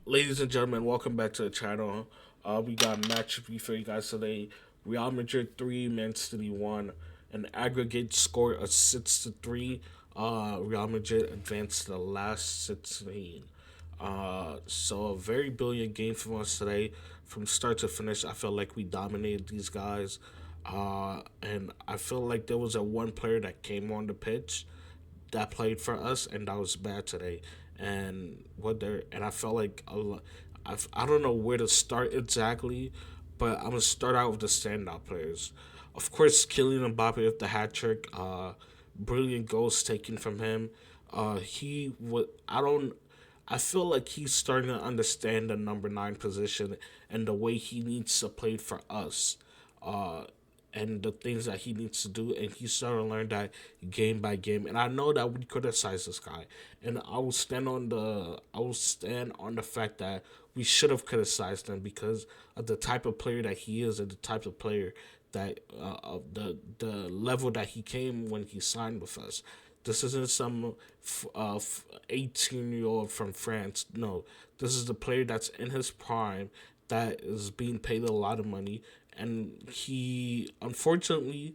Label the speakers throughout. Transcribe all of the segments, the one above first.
Speaker 1: Ladies and gentlemen, welcome back to the channel. We got a match review for you guys today. Real Madrid 3, Man City 1. An aggregate score of 6-3. Real Madrid advanced to the last 16. So a very brilliant game from us today. From start to finish, I felt like we dominated these guys. And I feel like there was a one player that came on the pitch that played for us, and that was bad today. And I felt like I don't know where to start exactly, but I'm gonna start out with the standout players. Of course, Kylian Mbappe with the hat trick, brilliant goals taken from him. He would I don't. I feel like he's starting to understand the number nine position and the way he needs to play for us. Uh, and the things that he needs to do, and he's starting to learn that game by game. And I know that we criticize this guy, and I will stand on the fact that we should have criticized him because of the type of player that he is, and the type of player that of the level that he came when he signed with us. This isn't some 18-year-old from France. No, this is the player that's in his prime that is being paid a lot of money, and he unfortunately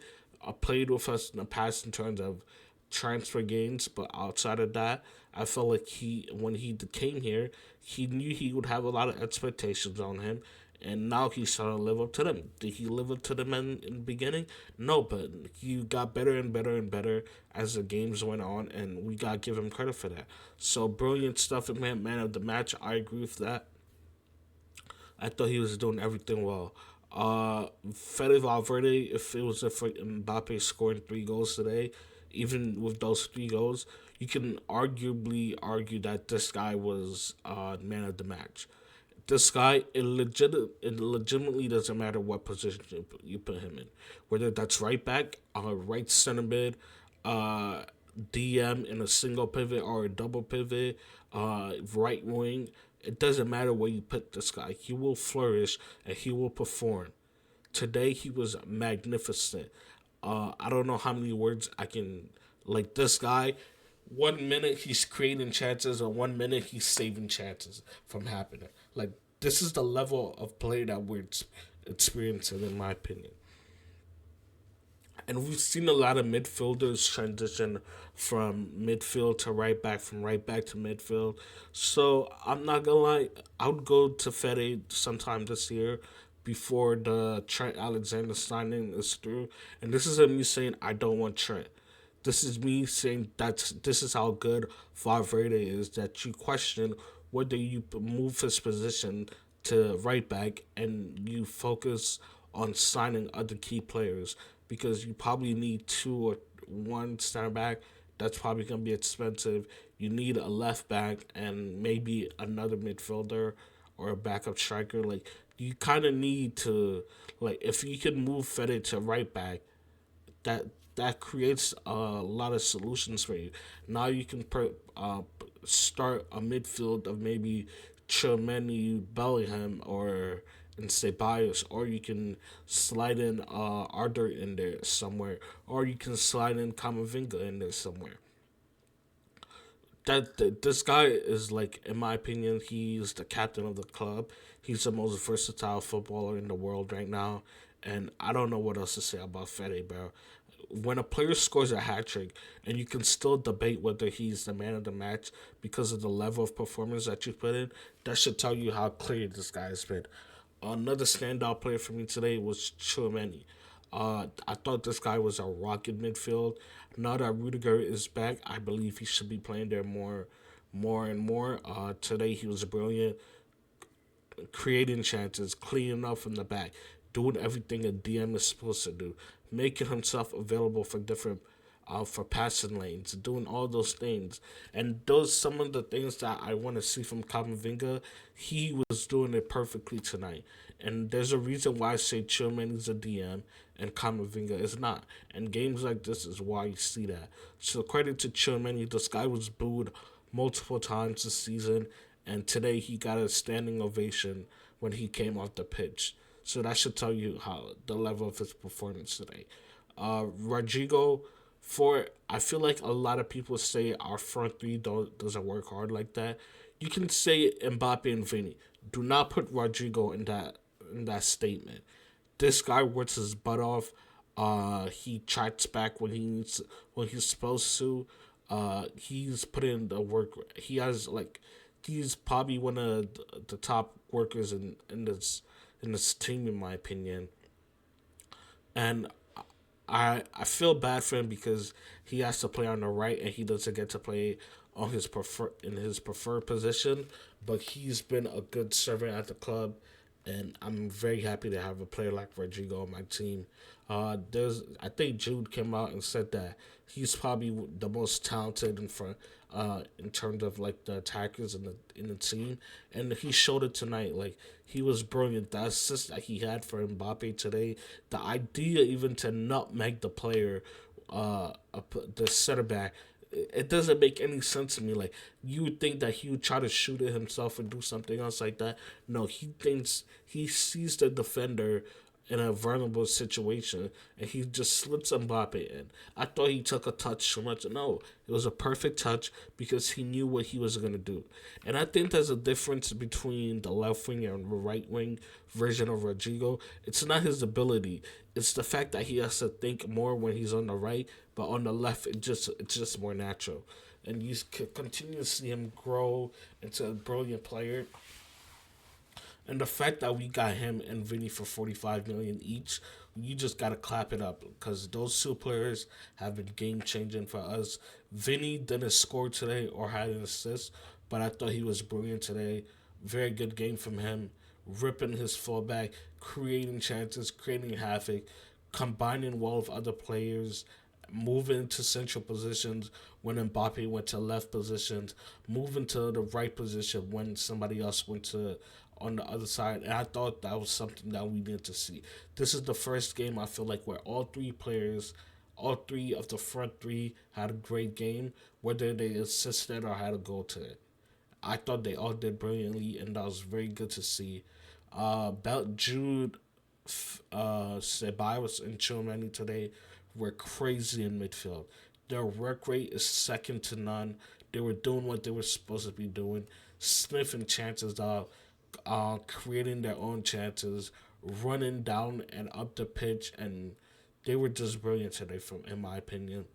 Speaker 1: played with us in the past in terms of transfer gains. But outside of that, I felt like when he came here, he knew he would have a lot of expectations on him, and now he's starting to live up to them. Did he live up to them in the beginning? No, but he got better and better and better as the games went on, and we gotta give him credit for that. So brilliant stuff in man of the match. I agree with that. I thought he was doing everything well. Fede Valverde, if it was for Mbappe scoring 3 goals today, even with those 3 goals, you can arguably argue that this guy was man of the match. This guy, it legitimately doesn't matter what position you put him in, whether that's right back, right center mid, uh, DM in a single pivot or a double pivot, right wing. It doesn't matter where you put this guy. He will flourish and he will perform. Today he was magnificent. I don't know how many words I can like this guy. 1 minute he's creating chances, or 1 minute he's saving chances from happening. Like this is the level of play that we're experiencing, in my opinion. And we've seen a lot of midfielders transition from midfield to right back, from right back to midfield. So I'm not gonna lie, I would go to Fede sometime this year before the Trent Alexander signing is through. And this isn't me saying I don't want Trent. This is me saying that this is how good Valverde is. That you question whether you move his position to right back and you focus on signing other key players, because you probably need two or one center back. That's probably going to be expensive. You need a left back and maybe another midfielder or a backup striker. Like you kind of need to, like, if you can move Fede to right back, that that creates a lot of solutions for you. Now you can start a midfield of maybe Chomeni, Bellingham, or and Ceballos, or you can slide in Arthur in there somewhere, or you can slide in Kamavinga in there somewhere. This guy is, like, in my opinion, he's the captain of the club. He's the most versatile footballer in the world right now, and I don't know what else to say about Fede, bro. When a player scores a hat trick, and you can still debate whether he's the man of the match because of the level of performance that you put in, that should tell you how clear this guy has been. Another standout player for me today was Chouameni. I thought this guy was a rocket midfield. Now that Rudiger is back, I believe he should be playing there more and more. Today he was brilliant, creating chances, cleaning up from the back, doing everything a DM is supposed to do, making himself available for different for passing lanes, doing all those things. And those some of the things that I want to see from Kamavinga. He was doing it perfectly tonight. And there's a reason why I say Chillman is a DM and Kamavinga is not. And games like this is why you see that. So credit to Chillman. This guy was booed multiple times this season, and today he got a standing ovation when he came off the pitch. So that should tell you how the level of his performance today. Rodrigo, for I feel like a lot of people say our front three doesn't work hard like that. You can say Mbappe and Vinny. Do not put Rodrigo in that statement. This guy works his butt off. He tracks back when he's supposed to. He's put in the work. He has like he's probably one of the top workers in this team in my opinion. And I feel bad for him because he has to play on the right and he doesn't get to play on his preferred position. But he's been a good servant at the club, and I'm very happy to have a player like Rodrigo on my team. There's I think Jude came out and said that he's probably the most talented in terms of like the attackers in the team, and he showed it tonight. Like he was brilliant. The assist that he had for Mbappe today, the idea even to nutmeg the player, the center back. It doesn't make any sense to me. Like you would think that he would try to shoot it himself and do something else like that. No, he sees the defender in a vulnerable situation and he just slips Mbappe in. I thought he took a touch too much. No, it was a perfect touch because he knew what he was gonna do. And I think there's a difference between the left wing and the right wing version of Rodrigo. It's not his ability. It's the fact that he has to think more when he's on the right, but on the left it's just more natural. And you continue to see him grow into a brilliant player. And the fact that we got him and Vinny for 45 million each, you just gotta clap it up because those two players have been game changing for us. Vinny didn't score today or had an assist, but I thought he was brilliant today. Very good game from him, ripping his fullback, creating chances, creating havoc, combining well with other players, moving to central positions when Mbappe went to left positions, moving to the right position when somebody else went to on the other side. And I thought that was something that we needed to see. This is the first game I feel like where all three of the front three had a great game, whether they assisted or had a goal to it. I thought they all did brilliantly, and that was very good to see. Belt Jude, Ceballos, and Chouameni today were crazy in midfield. Their work rate is second to none. They were doing what they were supposed to be doing, sniffing chances out, creating their own chances, running down and up the pitch, and they were just brilliant today, from in my opinion.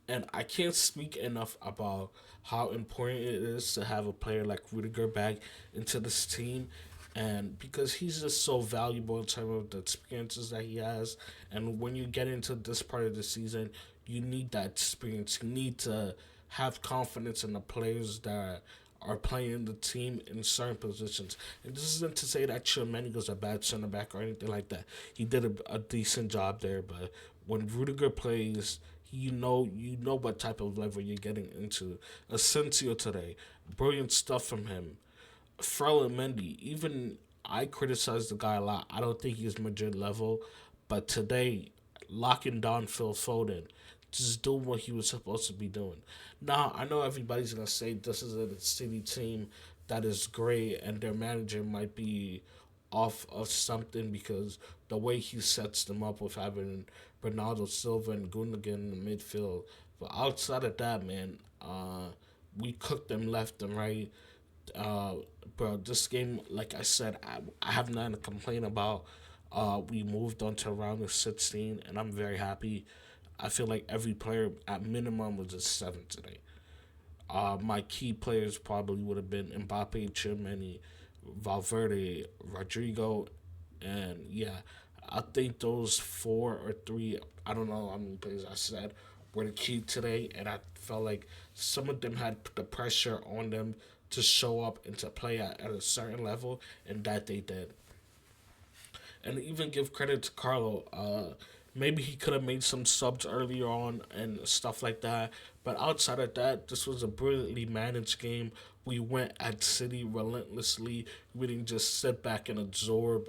Speaker 1: And I can't speak enough about how important it is to have a player like Rudiger back into this team. And because he's just so valuable in terms of the experiences that he has. And when you get into this part of the season, you need that experience. You need to have confidence in the players that are playing the team in certain positions. And this isn't to say that Tchouameni was a bad center back or anything like that. He did a decent job there, but when Rudiger plays, you know what type of level you're getting into. Asensio today, brilliant stuff from him. Ferland Mendy, even I criticize the guy a lot. I don't think he's Madrid level, but today, locking down Phil Foden, just doing what he was supposed to be doing. Now, I know everybody's going to say this is a City team that is great and their manager might be off of something because the way he sets them up with having Bernardo Silva and Gundogan in the midfield. But outside of that, man, we cooked them left and right. Uh, bro, this game, like I said, I have nothing to complain about. We moved on to round of 16, and I'm very happy. I feel like every player at minimum was a 7 today. My key players probably would have been Mbappe, Chimeni, Valverde, Rodrigo, and yeah, I think those four or three, I don't know how many players I said, were the key today, and I felt like some of them had the pressure on them to show up and to play at a certain level, and that they did. And even give credit to Carlo. Maybe he could have made some subs earlier on and stuff like that. But outside of that, this was a brilliantly managed game. We went at City relentlessly. We didn't just sit back and absorb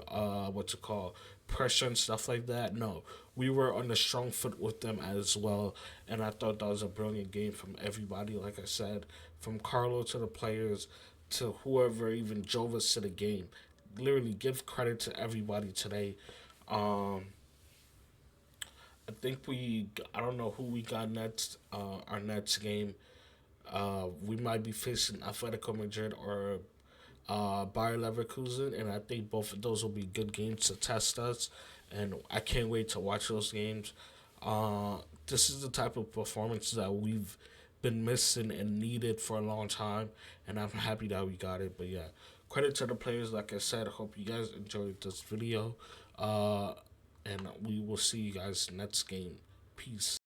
Speaker 1: what you call pressure and stuff like that. No, we were on the strong foot with them as well. And I thought that was a brilliant game from everybody. Like I said, from Carlo to the players to whoever even drove us to the game. Literally, give credit to everybody today. Um, I think I don't know who we got next. Our next game. We might be facing Atletico Madrid or Bayer Leverkusen, and I think both of those will be good games to test us. And I can't wait to watch those games. Uh, this is the type of performance that we've been missing and needed for a long time, and I'm happy that we got it. But yeah, credit to the players. Like I said, hope you guys enjoyed this video, and we will see you guys next game. Peace.